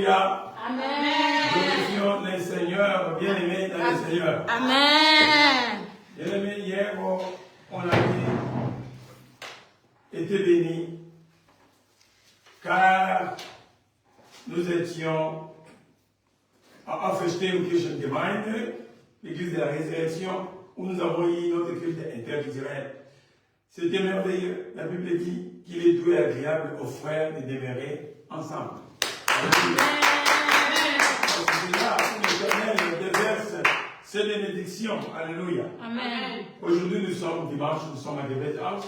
Alléluia. Amen. Glorifions les Seigneurs, bien-aimés dans le Seigneur. Amen. Bien-aimés, hier, on a été bénis, car nous étions à Aufstehungskirchengemeinde, l'église de la résurrection, où nous avons eu notre culte interculturel. C'était merveilleux. La Bible dit qu'il est doux et agréable aux frères de demeurer ensemble. Là, l'Éternel déverse ses bénédictions. Alléluia. Amen. Aujourd'hui, nous sommes dimanche, nous sommes à Gebet House.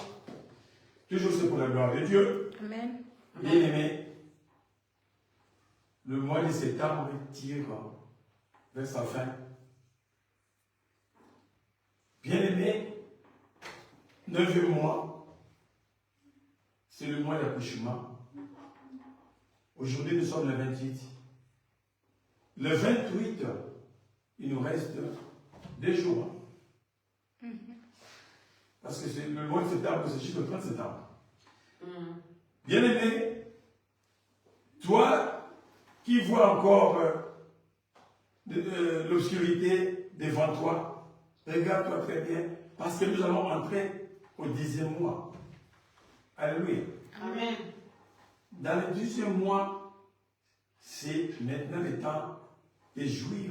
Toujours c'est pour la gloire de Dieu. Amen. Bien-aimés, le mois de septembre tire vers sa fin. Bien-aimés, 9e mois, c'est le mois d'accouchement. Aujourd'hui, nous sommes le 28. Le 28, il nous reste 2 jours. Parce que c'est le mois de septembre, c'est juste le 30 septembre. Bien-aimé, toi qui vois encore l'obscurité devant toi, regarde-toi très bien, parce que nous allons entrer au 10e mois. Alléluia. Amen. Dans le 10e mois, c'est maintenant le temps de jouir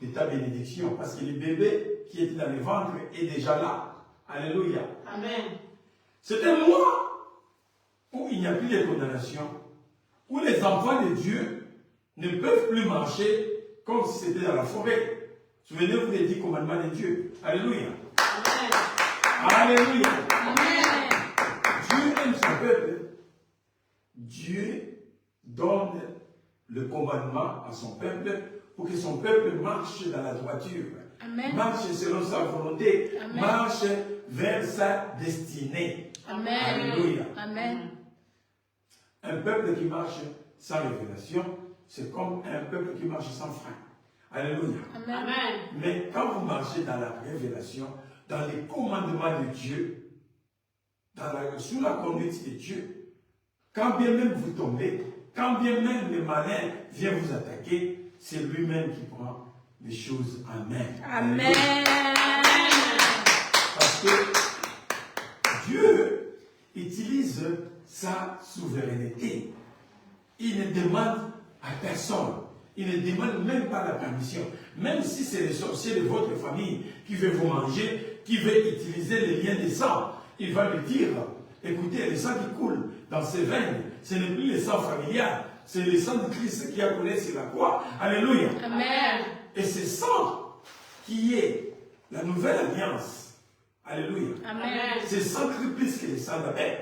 de ta bénédiction, parce que le bébé qui était dans le ventre est déjà là. Alléluia. Amen. C'est un mois où il n'y a plus de condamnation, où les enfants de Dieu ne peuvent plus marcher comme si c'était dans la forêt. Souvenez-vous des 10 commandements de Dieu. Alléluia. Amen. Alléluia. Amen. Dieu aime son peuple. Dieu donne le commandement à son peuple pour que son peuple marche dans la droiture. Amen. Marche selon sa volonté. Amen. Marche vers sa destinée. Amen. Alléluia. Amen. Un peuple qui marche sans révélation, c'est comme un peuple qui marche sans frein. Alléluia. Amen. Mais quand vous marchez dans la révélation, dans les commandements de Dieu, sous la conduite de Dieu, quand bien même vous tombez, quand bien même le malin vient vous attaquer, c'est lui-même qui prend les choses en main. Amen. Parce que Dieu utilise sa souveraineté. Il ne demande à personne. Il ne demande même pas la permission. Même si c'est les sorciers de votre famille qui veulent vous manger, qui veulent utiliser les liens de sang, il va lui dire, écoutez, le sang qui coule dans ses veines, ce n'est plus le sang familial, c'est le sang de Christ qui a coulé sur la croix. Alléluia. Amen. Et c'est sang qui est la nouvelle alliance. Alléluia. Amen. C'est sang plus que le sang d'Abel.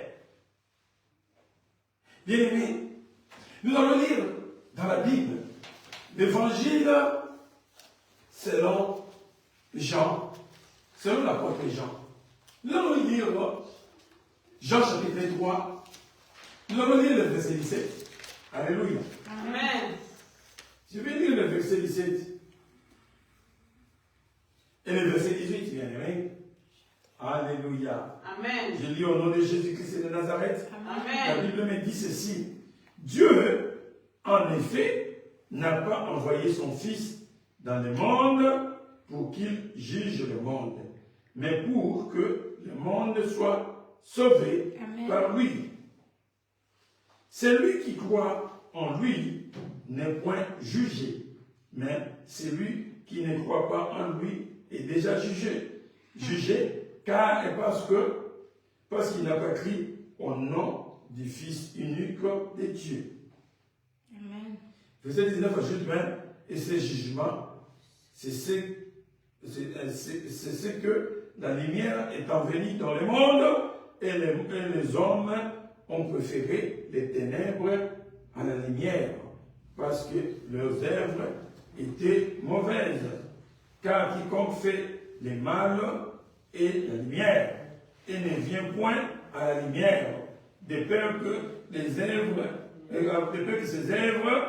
Bien aimé, nous allons lire dans la Bible l'évangile selon Jean, selon l'apôtre Jean. Nous allons lire Jean chapitre 3. Nous allons lire le verset 17. Alléluia. Amen. Je vais lire le verset 17. Et le verset 18, bien aimé. Alléluia. Amen. Je lis au nom de Jésus-Christ de Nazareth. La Amen. Bible me dit ceci. Dieu, en effet, n'a pas envoyé son Fils dans le monde pour qu'il juge le monde, mais pour que le monde soit sauvé Amen. par lui. Celui qui croit en lui n'est point jugé, mais celui qui ne croit pas en lui est déjà jugé. Jugé, car et parce qu'il n'a pas cru au nom du Fils unique de Dieu. Amen. Verset 19 ajoute même, et ce jugement, c'est ce que la lumière étant venue dans le monde, et les hommes ont préféré les ténèbres à la lumière, parce que leurs œuvres étaient mauvaises. Car quiconque fait le mal est la lumière, et ne vient point à la lumière, de peur que ses œuvres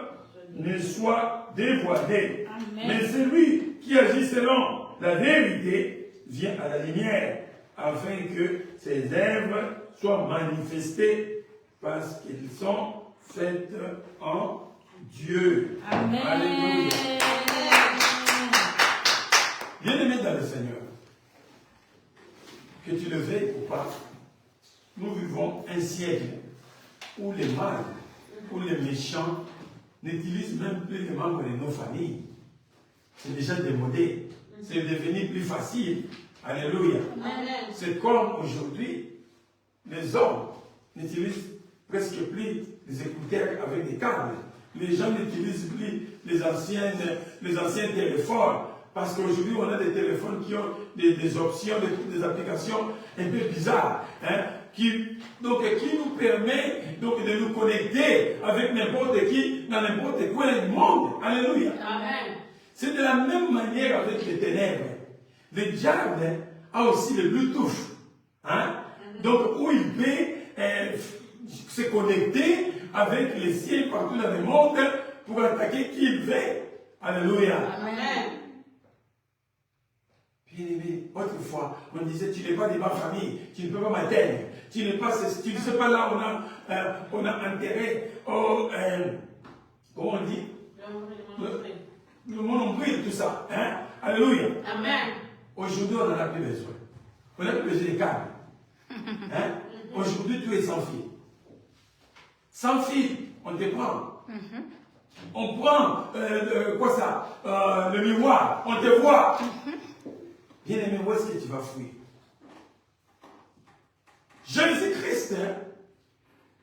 ne soient dévoilées. Amen. Mais celui qui agit selon la vérité vient à la lumière, afin que ses œuvres soient manifestées, parce qu'elles sont faites en Dieu. Amen. Alléluia. Bien-aimé dans le Seigneur, que tu le veuilles ou pas, nous vivons un siècle où les mâles, où les méchants n'utilisent même plus les membres de nos familles. C'est déjà démodé. C'est devenu plus facile. Alléluia. Amen. C'est comme aujourd'hui, les hommes n'utilisent presque plus les écouteurs avec des câbles. Les gens n'utilisent plus les anciens téléphones. Parce qu'aujourd'hui, on a des téléphones qui ont des options, des applications un peu bizarres. Hein, qui nous permet donc, de nous connecter avec n'importe qui, dans n'importe coin du monde. Alléluia. Amen. C'est de la même manière avec les ténèbres. Le diable a aussi le Bluetooth. Hein? Donc, où il peut se connecter avec les ciels partout dans le monde pour attaquer qui il veut. Alléluia. Amen. Bien-aimé, autrefois, on disait, tu n'es pas de ma famille, tu ne peux pas m'atteindre. Tu ne sais pas là où on a enterré, comment on dit? Le nombril, tout ça. Hein? Alléluia. Amen. Aujourd'hui, on n'en a plus besoin. On n'a plus besoin des câbles. Hein? Aujourd'hui, tout est sans fil. Sans fil, on te prend. On prend, quoi ça? Le miroir, on te voit. Bien-aimé, où est-ce que tu vas fuir? Jésus-Christ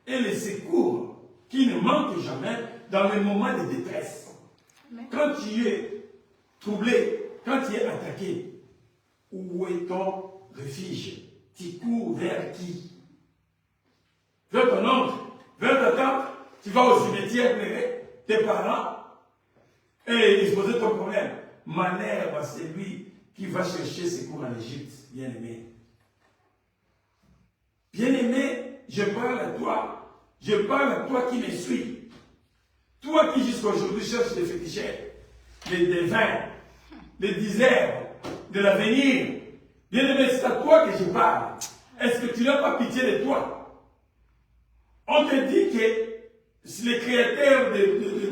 est le secours qui ne manque jamais dans les moments de détresse. Quand tu es troublé, quand tu es attaqué, où est ton refuge? Tu cours vers qui? Vers ton oncle, vers ta tante, tu vas au cimetière pleurer, tes parents, et exposer ton problème. Malheur à celui qui va chercher secours en Égypte, bien-aimé. Bien-aimé, je parle à toi. Je parle à toi qui me suis. Toi qui jusqu'à aujourd'hui cherches les féticheurs, les devins, les diseurs de l'avenir. Bien-aimé, c'est à toi que je parle. Est-ce que tu n'as pas pitié de toi? On te dit que le créateur de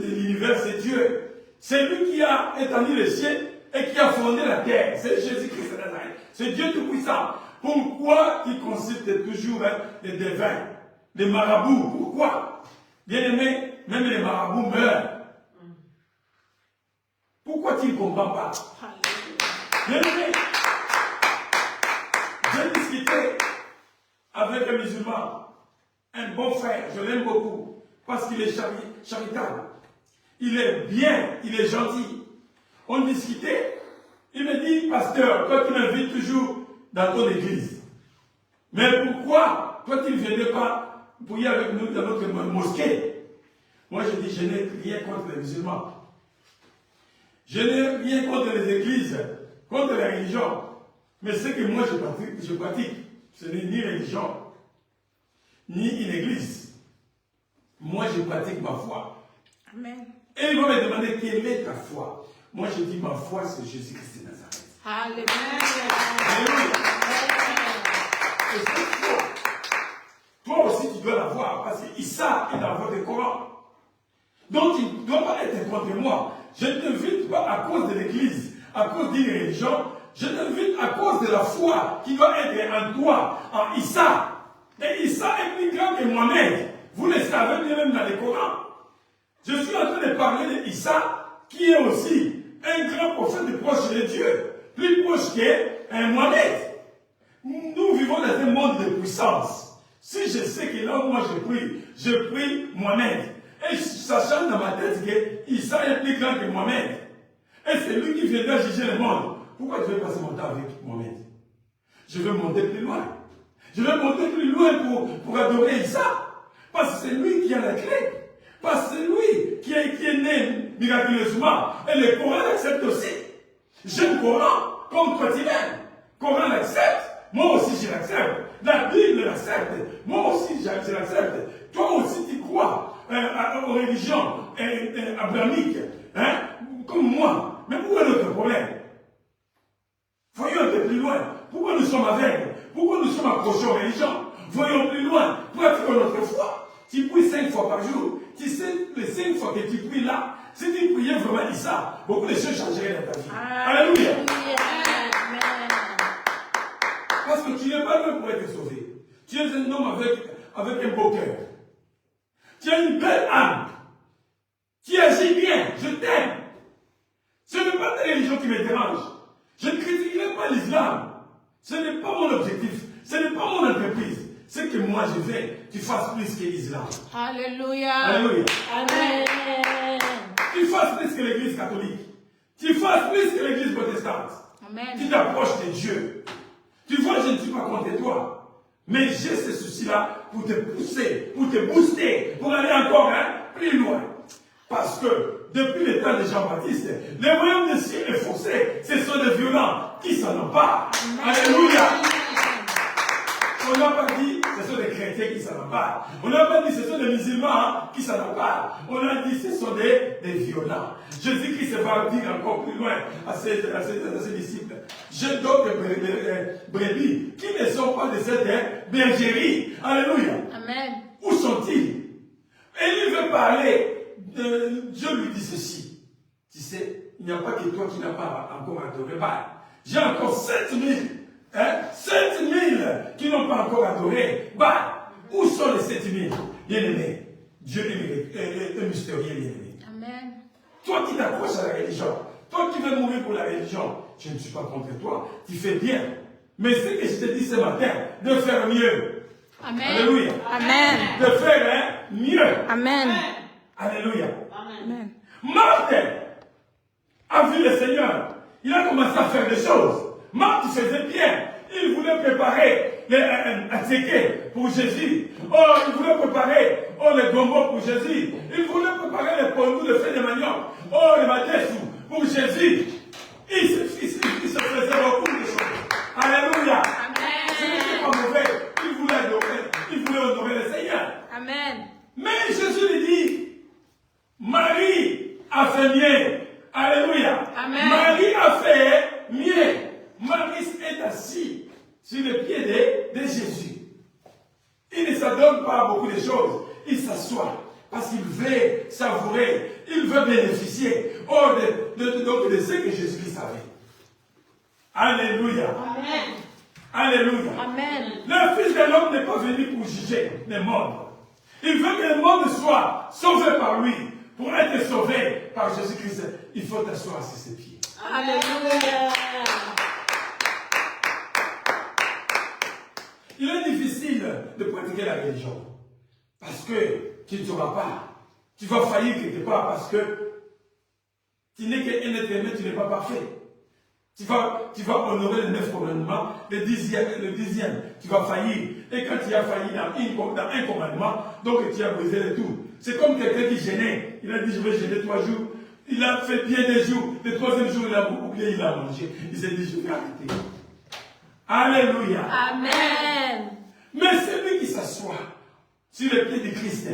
l'univers, c'est Dieu. C'est lui qui a étendu le ciel et qui a fondé la terre. C'est Jésus-Christ de Nazareth. C'est Dieu Tout-Puissant. Pourquoi tu consultes toujours les devins, les marabouts? Pourquoi? Bien-aimé, même les marabouts meurent. Pourquoi tu ne comprends pas? Bien-aimé, j'ai discuté avec un musulman, un bon frère, je l'aime beaucoup, parce qu'il est charitable. Il est bien, il est gentil. On discutait, il me dit, pasteur, toi tu m'invites toujours dans ton église. Mais pourquoi toi tu ne venais pas prier avec nous dans notre mosquée? Moi je dis, je n'ai rien contre les musulmans. Je n'ai rien contre les églises, contre la religion. Mais ce que moi je pratique, ce n'est ni religion, ni une église. Moi je pratique ma foi. Amen. Et il va me demander quelle est ta foi. Moi je dis ma foi c'est Jésus-Christ de Nazareth. Alléluia. Et cette foi, toi aussi tu dois la voir parce qu'Issa est dans votre Coran. Donc tu ne dois pas être contre moi. Je ne t'invite pas à cause de l'église, à cause d'une religion. Je t'invite à cause de la foi qui doit être en toi, en Issa. Et Issa est plus grand que Mohamed. Vous le savez bien même dans le Coran. Je suis en train de parler de Issa, qui est aussi un grand prophète proche de Dieu, plus proche que Mohamed. Nous vivons dans un monde de puissance. Si je sais que là où moi je prie Mohamed. Et sachant dans ma tête que Issa est plus grand que Mohamed. Et c'est lui qui viendra juger le monde. Pourquoi je vais passer mon temps avec Mohamed? Je veux monter plus loin. Je veux monter plus loin pour adorer Issa. Parce que c'est lui qui a la clé. Parce que c'est lui qui est né miraculeusement. Et le Coran l'accepte aussi. J'aime le Coran comme toi tu l'aimes. Le Coran l'accepte. Moi aussi je l'accepte. La Bible l'accepte. Moi aussi je l'accepte. Toi aussi tu crois aux religions abrahamiques. Hein? Comme moi. Mais où est notre problème? Voyons un peu plus loin. Pourquoi nous sommes aveugles? Pourquoi nous sommes accrochés aux religions? Voyons plus loin. Pratiquons notre foi. Tu pries 5 fois par jour. Tu sais, les 5 fois que tu pries là, si tu priais vraiment ça, beaucoup de choses changeraient dans ta vie. Alléluia. Parce que tu n'es pas venu pour être sauvé. Tu es un homme avec un beau cœur. Tu as une belle âme. Tu agis bien. Je t'aime. Ce n'est pas ta religion qui me dérange. Je ne critiquerai pas l'islam. Ce n'est pas mon objectif. Ce n'est pas mon entreprise. Ce que moi je veux, tu fasses plus que l'islam. Alléluia. Alléluia. Amen. Tu fasses plus que l'église catholique. Tu fasses plus que l'église protestante. Amen. Tu t'approches de Dieu. Tu vois, je ne suis pas contre toi. Mais j'ai ce souci-là pour te pousser, pour te booster, pour aller encore plus loin. Parce que depuis le temps de Jean-Baptiste, les royaumes de ciel est forcé. Ce sont des violents qui s'en emparent. Alléluia. On n'a pas dit ce sont des chrétiens qui s'en emparent. On n'a pas dit ce sont des musulmans qui s'en emparent. On a dit ce sont des violents. Jésus-Christ va dire encore plus loin à ses disciples. J'ai d'autres brebis qui ne sont pas de cette bergerie. Alléluia. Amen. Où sont-ils? Et il veut parler. Dieu lui dit ceci. Tu sais, il n'y a pas que toi qui n'as pas encore adoré Baal. J'ai encore 7000. 7000 qui n'ont pas encore adoré Baal. Où sont les 7000? Bien-aimés, Dieu est mystérieux, bien-aimé. Amen. Toi qui t'accroches à la religion, toi qui veux mourir pour la religion, je ne suis pas contre toi, tu fais bien. Mais ce que je te dis ce matin, de faire mieux. Amen. Alléluia. Amen. De faire mieux. Amen. Alléluia. Amen. Marthe a vu le Seigneur. Il a commencé à faire des choses. Marthe faisait bien. Il voulait préparer un ticket pour Jésus. Oh, il voulait préparer les gombos pour Jésus. Il voulait préparer les pondous de feu de manioc. Oh, les madessous pour Jésus. Il se faisait beaucoup de choses. Alléluia. Ce n'était pas mauvais. Il voulait honorer le Seigneur. Amen. Mais Jésus lui dit, Marie a fait mieux. Alléluia. Amen. Marie a fait mieux. Marie est assis sur les pieds de Jésus. Il ne s'adonne pas à beaucoup de choses. Il s'assoit parce qu'il veut savourer. Il veut bénéficier de ce que Jésus savait. Alléluia. Amen. Alléluia. Amen. Le Fils de l'homme n'est pas venu pour juger le monde. Il veut que le monde soit sauvé par lui. Pour être sauvé par Jésus-Christ, il faut t'asseoir sur ses pieds. Alléluia. Il est difficile de pratiquer la religion. Parce que tu ne sauras pas. Tu vas faillir quelque part parce que tu n'es qu'un être humain, tu n'es pas parfait. Tu vas honorer les 9 commandements, le dixième, tu vas faillir. Et quand tu as failli dans un commandement, donc tu as brisé le tout. C'est comme quelqu'un qui gênait. Il a dit, je vais gêner 3 jours. Il a fait bien des jours. Le 3e jour, il a oublié, il a mangé. Il s'est dit, je vais arrêter. Alléluia. Amen. Mais celui qui s'assoit sur les pieds du Christ,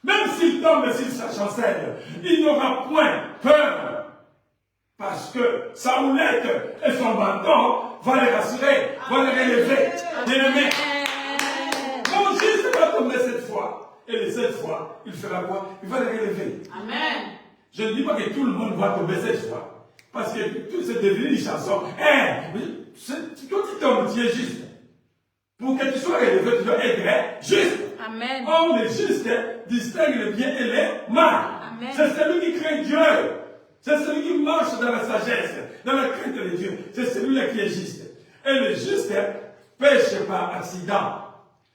même s'il tombe, s'il chancelle, il n'aura point peur. Parce que sa houlette et son bâton vont les rassurer, vont les relever. Bien-aimé. Mon juste va tomber cette fois. Et les 7 fois, il fera quoi? Il va les relever. Amen. Je ne dis pas que tout le monde va tomber cette fois. Parce que tout c'est devenu une chanson. Toi qui tombes, tu es juste. Pour que tu sois relevé, tu dois être juste. Amen. Or, le juste distingue le bien et le mal. Amen. C'est celui qui craint Dieu. C'est celui qui marche dans la sagesse, dans la crainte de Dieu. C'est celui-là qui est juste. Et le juste pêche par accident.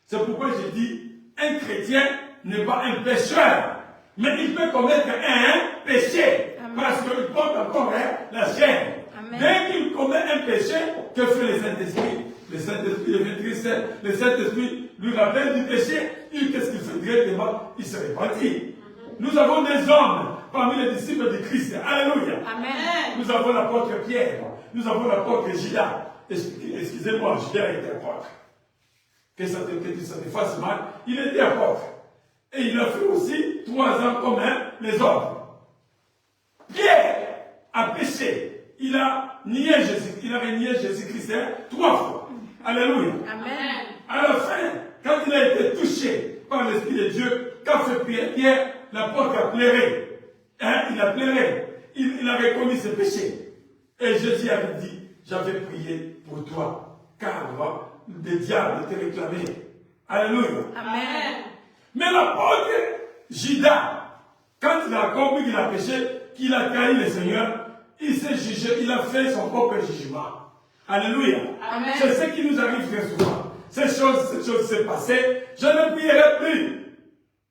C'est pourquoi je dis, un chrétien n'est pas un pécheur. Mais il peut commettre un péché. Amen. Parce qu'il porte encore la chaîne. Amen. Dès qu'il commet un péché, que fait le Saint-Esprit? Le Saint-Esprit devient triste. Le Saint-Esprit lui rappelle du péché. Qu'est-ce qu'il fait directement? Il se repentit. Nous avons des hommes parmi les disciples de Christ. Alléluia. Amen. Nous avons l'apôtre Pierre. Nous avons l'apôtre Judas. Excusez-moi, Judas était apôtre. Que ça te fasse mal. Il était apôtre. Et il a fait aussi 3 ans comme les autres. Pierre a péché. Il a nié Jésus. Il a renié Jésus-Christ 3 fois. Alléluia. Amen. À la fin, quand il a été touché par l'Esprit de Dieu, qu'a fait Pierre, l'apôtre a pleuré. Hein? Il a pleuré. Il a reconnu ses péchés. Et Jésus avait dit, j'avais prié pour toi, car le diable te réclamait. Alléluia. Amen. Mais l'apôtre Judas, quand il a compris qu'il a péché, qu'il a trahi le Seigneur, il s'est jugé, il a fait son propre jugement. Alléluia. Amen. C'est ce qui nous arrive très souvent. Cette chose s'est passée, je ne prierai plus.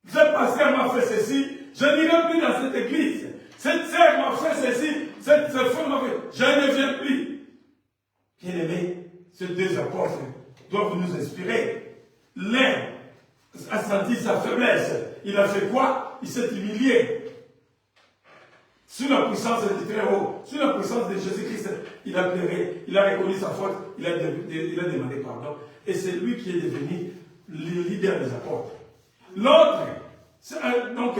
Ce pasteur m'a fait ceci, je n'irai plus dans cette église. Cette sœur m'a fait ceci, cette femme m'a fait, je ne viens plus. Bien-aimés, ces deux apôtres doivent nous inspirer. L'un a senti sa faiblesse. Il a fait quoi? Il s'est humilié. Sous la puissance du Très-Haut, sous la puissance de Jésus-Christ, il a pleuré, il a reconnu sa faute, il a demandé pardon. Et c'est lui qui est devenu le leader des apôtres. L'autre, donc,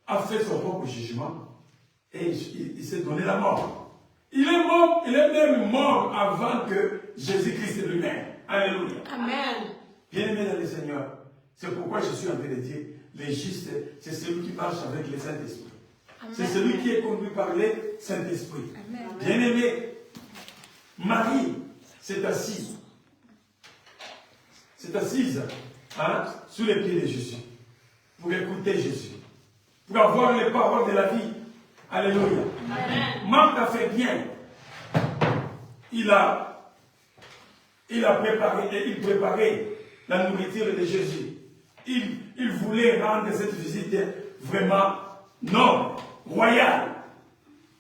a fait son propre jugement et il s'est donné la mort. Il est mort, il est même mort avant que Jésus-Christ lui-même. Alléluia. Amen. Bien-aimé dans le Seigneur, c'est pourquoi je suis en train de dire, le juste, c'est celui qui marche avec le Saint-Esprit. C'est celui qui est conduit par le Saint-Esprit. Bien-aimé, Marie s'est assise. C'est assise hein, sous les pieds de Jésus. Pour écouter Jésus. Pour avoir les paroles de la vie. Alléluia. Marc a fait bien. Il préparait la nourriture de Jésus. Il voulait rendre cette visite vraiment noble, royale.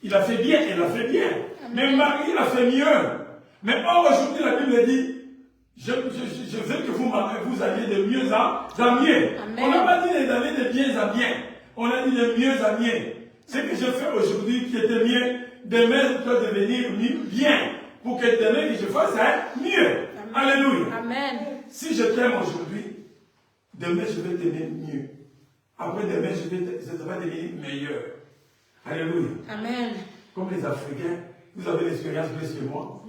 Il a fait bien, elle a fait bien. Amen. Mais Marie a fait mieux. Mais aujourd'hui, la Bible dit, je veux que vous alliez de mieux en mieux. Amen. On n'a pas dit d'aller de bien en bien. On a dit de mieux en mieux. Ce que je fais aujourd'hui qui était mieux, demain je dois devenir bien. Pour que demain que je fasse mieux. Amen. Alléluia. Amen. Si je t'aime aujourd'hui, demain je vais t'aimer mieux. Après demain je vais devenir meilleur. Alléluia. Amen. Comme les Africains, vous avez l'expérience plus que moi.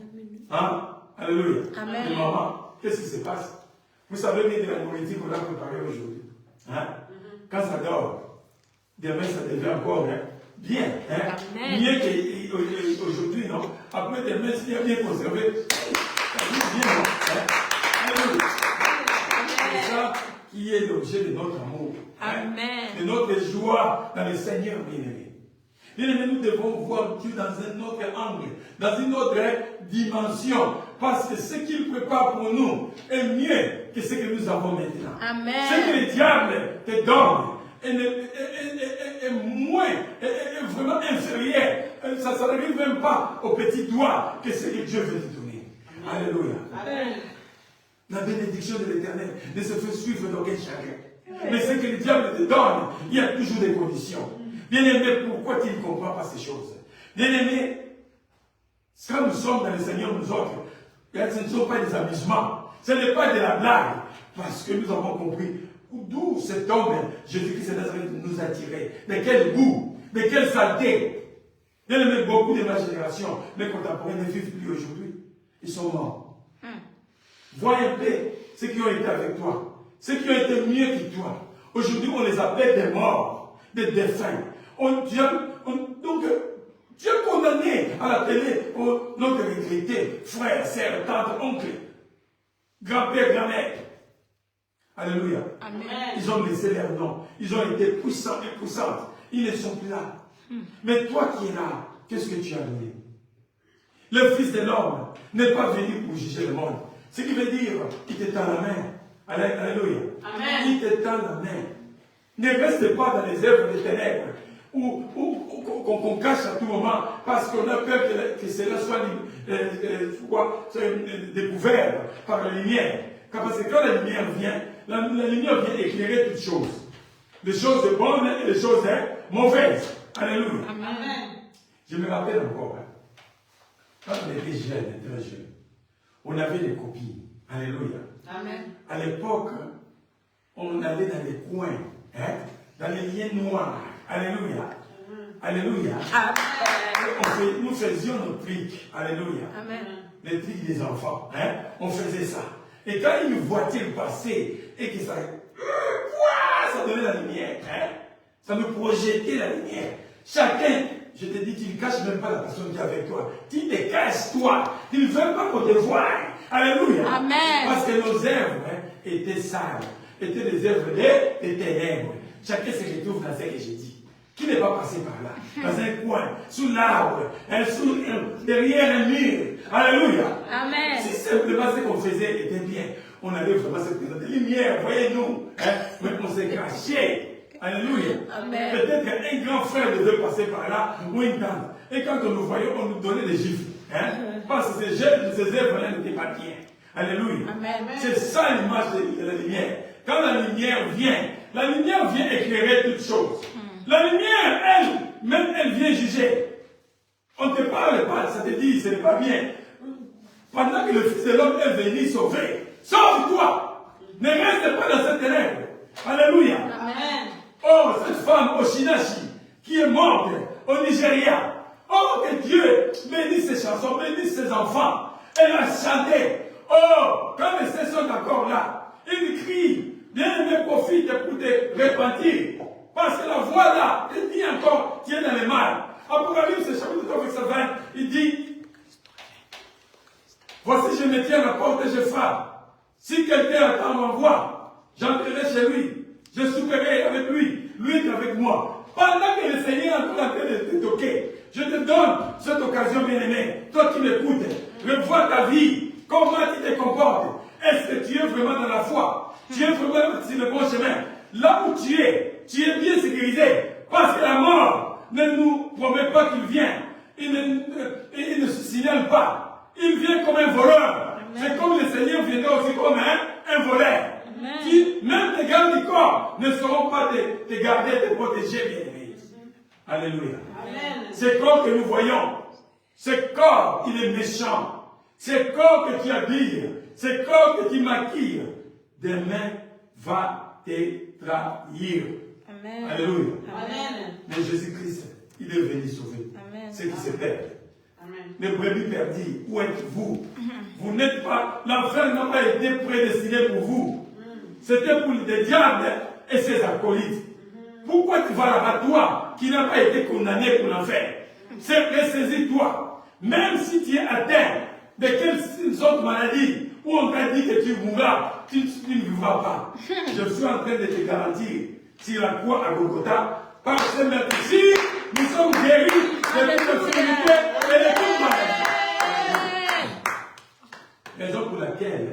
Hein? Alléluia. Amen. Et maman, qu'est-ce qui se passe? Vous savez bien de la nourriture qu'on a préparée aujourd'hui. Hein? Quand ça dort, demain ça devient encore bien. Hein? Mieux qu'aujourd'hui, non? Après demain, s'il y a bien conservé, ça dit bien, non? Hein? Alléluia. C'est ça qui est l'objet de notre amour. Hein? De notre joie dans le Seigneur bien-aimé. Bien-aimé, nous devons voir Dieu dans un autre angle, dans une autre dimension, parce que ce qu'il prépare pour nous est mieux que ce que nous avons maintenant. Amen. Ce que le diable te donne est vraiment inférieur. Ça n'arrive même pas au petit doigt que ce que Dieu veut te donner. Alléluia. Amen. La bénédiction de l'Éternel ne se fait suivre d'aucun chagrin. Mais ce que le diable te donne, il y a toujours des conditions. Bien-aimé, pourquoi tu ne comprends pas ces choses? Bien-aimé, quand nous sommes dans le Seigneur, nous autres, ce ne sont pas des amusements. Ce n'est pas de la blague. Parce que nous avons compris d'où cet homme, Jésus-Christ de Nazareth, nous a tirés. De quel goût, de quelle saleté. Bien-aimé, beaucoup de ma génération, mes contemporains ne vivent plus aujourd'hui. Ils sont morts. Vois un peu ceux qui ont été avec toi. Ceux qui ont été mieux que toi. Aujourd'hui, on les appelle des morts, des défunts. Donc, tu es condamné à la télé pour notre regretté, frère, sœur, tante, oncle, grand-père, grand-mère. Alléluia. Amen. Ils ont laissé leur nom. Ils ont été puissants et puissantes. Ils ne sont plus là. Mais toi qui es là, qu'est-ce que tu as donné? Le Fils de l'homme n'est pas venu pour juger le monde. Ce qui veut dire, il te tend la main. Alléluia. Amen. Il te tend la main. Ne reste pas dans les œuvres des ténèbres. Qu'on cache à tout moment parce qu'on a peur que cela soit découvert par la lumière. Parce que quand la lumière vient, la lumière vient éclairer toutes choses. Les choses bonnes et les choses mauvaises. Alléluia. Amen. Je me rappelle encore, quand on était jeune, très jeune, on avait des copines. Alléluia. Amen. À l'époque, on allait dans les coins, dans les liens noirs. Alléluia. Alléluia. Amen. Nous faisions nos trucs. Alléluia. Amen. Les trucs des enfants. On faisait ça. Et quand une voiture passait et que ça donner la lumière. Hein? Ça me projetait la lumière. Chacun, je te dis, tu ne caches même pas la personne qui est avec toi. Tu te caches toi. Tu ne veux pas qu'on te voie. Alléluia. Amen. Parce que nos œuvres étaient sales, étaient des œuvres des ténèbres. Chacun se retrouve dans ce que j'ai dit. Qui n'est pas passé par là? Dans un coin, sous l'arbre, derrière un mur. Alléluia. Amen. Si simplement ce qu'on faisait était bien, on allait vraiment se présenter. Lumière, voyez-nous. Hein? Mais on s'est caché. Alléluia. Amen. Peut-être qu'un grand frère devait passer par là, ou une tante. Et quand on nous voyait, on nous donnait des gifles. Hein? Parce que ces œuvres-là n'étaient pas bien. Alléluia. Amen. C'est ça l'image de la lumière. Quand la lumière vient éclairer toutes choses. La lumière, elle, même elle vient juger. On ne te parle pas, ça te dit, ce n'est pas bien. Pendant que le Fils de l'homme est venu sauver, sauve-toi. Ne reste pas dans cette ténèbre. Alléluia. Amen. Oh, cette femme au Shinashi, qui est morte au Nigeria. Oh, que Dieu bénisse ses chansons, bénisse ses enfants. Elle a chanté. Oh, quand les saints sont encore là, ils crient. Bien-aimé, profite pour te repentir. Parce que la voix là, elle dit encore, tu es dans le mal. Apocalypse chapitre 3, verset 20, il dit, voici je me tiens à la porte et je frappe. Si quelqu'un attend ma voix, j'entrerai chez lui. Je souperai avec lui, lui est avec moi. Pendant que le Seigneur est en train de te toquer, je te donne cette occasion, bien-aimé. Toi qui m'écoutes, revois ta vie. Comment tu te comportes? Est-ce que tu es vraiment dans la foi? Tu es vraiment sur le bon chemin? Là où tu es bien sécurisé. Parce que la mort ne nous promet pas qu'il vient. Il ne se signale pas. Il vient comme un voleur. C'est comme le Seigneur viendra aussi comme un voleur. Qui, même tes gardes du corps ne sauront pas te garder, te protéger, bien-aimé. Alléluia. Ce corps que nous voyons, ce corps, il est méchant. Ce corps que tu habilles, ce corps que tu maquilles, demain va te trahir. Amen. Alléluia. Amen. Mais Jésus-Christ, il est venu sauver ceux qui se perdent. Les brebis perdues, où êtes-vous? Vous n'êtes pas, l'enfer n'a pas été prédestiné pour vous. C'était pour les diables et ses acolytes. Pourquoi tu vas là-bas, toi, qui n'as pas été condamné pour l'enfer? C'est ressaisis-toi. Même si tu es atteint de quelle sorte de maladie, où on t'a dit que tu mourras, tu ne vivras pas. Je suis en train de te garantir, sur la croix à Golgotha, par ce maître-ci, nous sommes guéris de toute infirmité et de toute maladie. Raison pour laquelle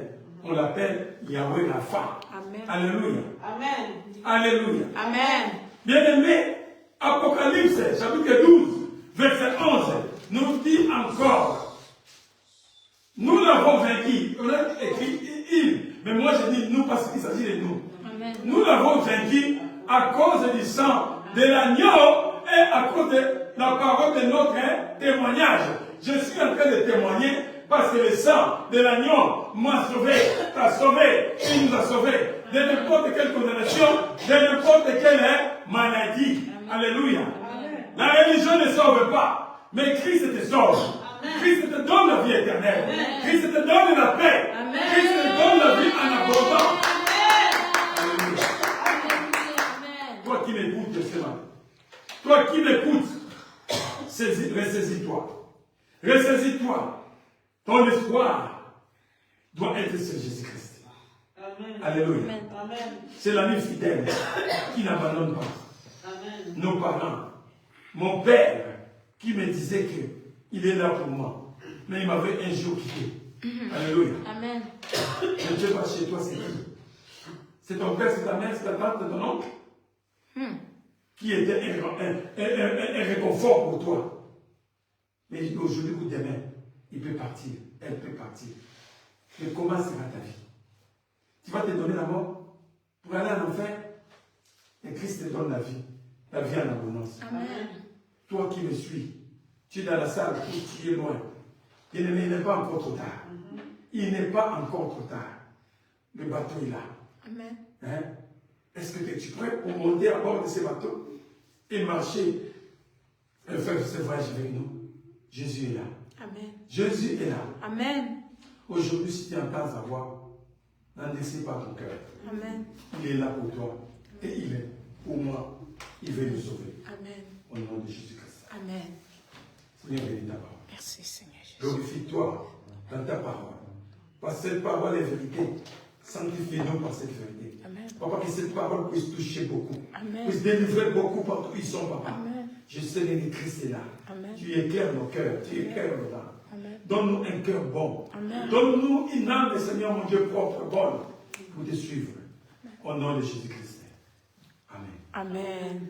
on l'appelle Yahweh Rapha. Amen. Alléluia. Amen. Alléluia. Amen. Bien-aimé, Apocalypse, chapitre 12, verset 11, nous dit encore, nous l'avons vaincu. On a écrit il, mais moi je dis nous parce qu'il s'agit de nous. Amen. Nous l'avons vaincu à cause du sang de l'agneau et à cause de la parole de notre témoignage. Je suis en train de témoigner parce que le sang de l'agneau m'a sauvé, t'a sauvé, il nous a sauvés de n'importe quelle condamnation, de n'importe quelle maladie. Alléluia. La religion ne sauve pas, mais Christ te sauve. Christ te donne la vie éternelle. Christ te donne la paix. Christ te donne la vie en abondance. Alléluia. Toi qui m'écoutes ce matin, toi qui m'écoutes, ressaisis-toi. Ressaisis-toi. Ton espoir doit être sur Jésus-Christ. Alléluia. C'est l'ami fidèle qui n'abandonne pas. Amen. Nos parents, mon père qui me disait qu'il est là pour moi, mais il m'avait un jour quitté. Alléluia. Amen. Mais Dieu va chez toi, c'est qui? C'est ton père, c'est ta mère, c'est ta tante, c'est ton oncle qui était un réconfort pour toi. Mais aujourd'hui ou demain, il peut partir, elle peut partir. Mais comment sera ta vie? Tu vas te donner la mort pour aller en enfer? Et Christ te donne la vie en abondance. Amen. Toi qui me suis, tu es dans la salle ou tu es loin. Il n'est pas encore trop tard. Il n'est pas encore trop tard. Le bateau est là. Amen. Hein? Est-ce que tu es prêt pour monter à bord de ce bateau et marcher et faire ce voyage avec nous? Jésus est là. Amen. Jésus est là. Amen. Aujourd'hui, si tu entends sa voix, n'en décide pas ton cœur. Amen. Il est là pour toi. Et il est pour moi. Il veut nous sauver. Amen. Au nom de Jésus-Christ. Amen. Seigneur, bénis ta parole. Merci Seigneur Jésus. Glorifie-toi dans ta parole. Parce que cette parole est vérité. Sanctifie-nous par cette vérité. Amen. Papa, que cette parole puisse toucher beaucoup. Amen. Puisse délivrer beaucoup partout où ils sont, papa. Amen. Je sais que Christ est là. Amen. Tu éclaires nos cœurs. Tu éclaires nos âmes. Amen. Donne-nous un cœur bon. Amen. Donne-nous une âme, Seigneur mon Dieu, propre, bonne, pour te suivre. Au nom de Jésus-Christ. Amen. Amen.